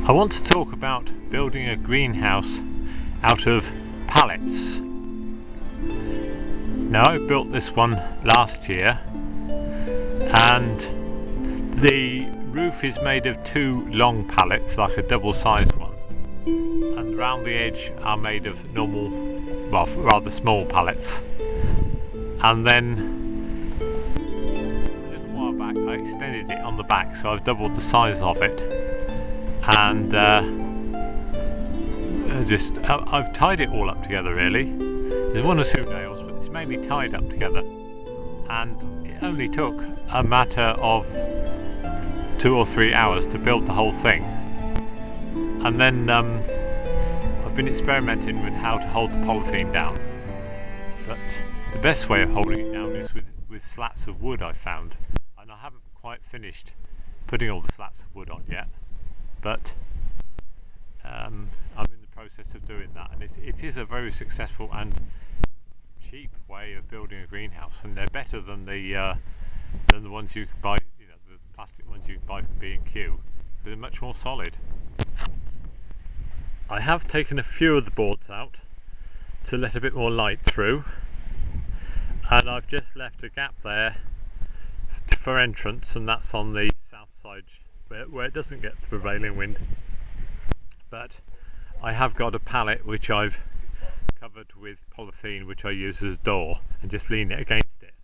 I want to talk about building a greenhouse out of pallets. Now, I built this one last year and the roof is made of two long pallets, like a double-sized one, and around the edge are made of normal, well, rather small pallets. And then a little while back I extended it on the back, so I've doubled the size of it, and I've tied it all up together really. There's one or two nails, but it's mainly tied up together, and it only took a matter of 2 or 3 hours to build the whole thing. And then I've been experimenting with how to hold the polythene down, but the best way of holding it down is with slats of wood, I found, and I haven't quite finished putting all the slats of wood on yet, but I'm in the process of doing that, and it is a very successful and cheap way of building a greenhouse, and they're better than the ones you can buy, the plastic ones you can buy from B&Q. They're much more solid. I have taken a few of the boards out to let a bit more light through, and I've just left a gap there for entrance, and that's on the south side where it doesn't get the prevailing wind. But I have got a pallet which I've covered with polythene, which I use as a door, and just lean it against it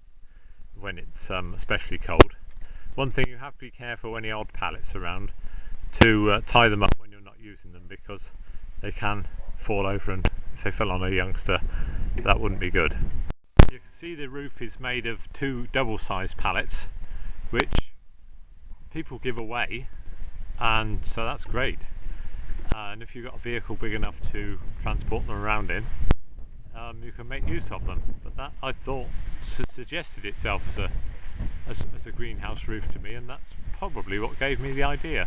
when it's especially cold. One thing, you have to be careful when any odd pallets around to tie them up when you're not using them, because they can fall over, and if they fell on a youngster, that wouldn't be good. You can see the roof is made of two double-sized pallets, which people give away, and so that's great. And if you've got a vehicle big enough to transport them around in, you can make use of them. But that, I thought, suggested itself as a greenhouse roof to me, and that's probably what gave me the idea.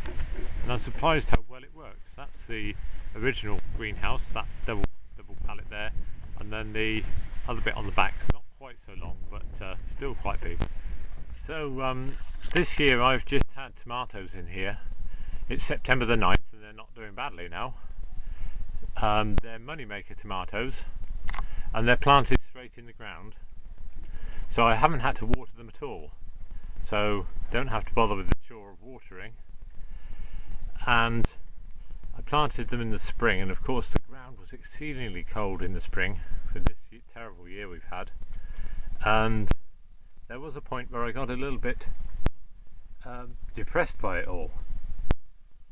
And I'm surprised how well it works. That's the original greenhouse, that double pallet there, and then the other bit on the back's not quite so long, but still quite big. So this year I've just had tomatoes in here. It's September the 9th and they're not doing badly now. They're moneymaker tomatoes, and they're planted straight in the ground, so I haven't had to water them at all, so don't have to bother with the chore of watering. And I planted them in the spring, and of course the ground was exceedingly cold in the spring for this terrible year we've had, and there was a point where I got a little bit depressed by it all.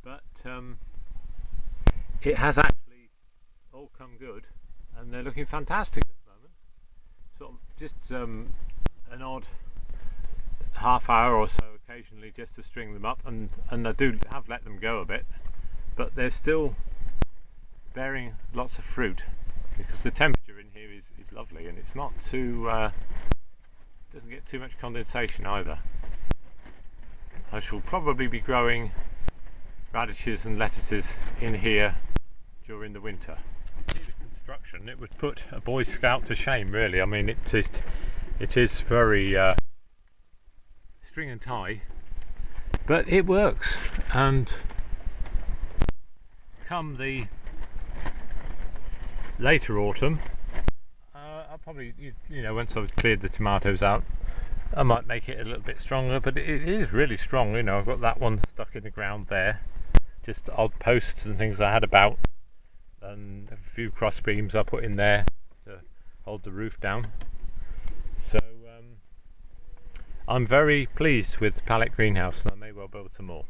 But it has actually all come good, and they're looking fantastic at the moment. Sort of just an odd half hour or so occasionally just to string them up, and I do have let them go a bit, but they're still bearing lots of fruit because the temperature in here is lovely, and it's not too doesn't get too much condensation either. I shall probably be growing radishes and lettuces in here during the winter. The construction, it would put a Boy Scout to shame really. I mean, it is very string and tie, but it works. And come the later autumn, I'll probably, once I've cleared the tomatoes out, I might make it a little bit stronger, but it is really strong. I've got that one stuck in the ground there, just odd posts and things I had about, and a few cross beams I put in there to hold the roof down. So I'm very pleased with Pallet Greenhouse, and I may well build some more.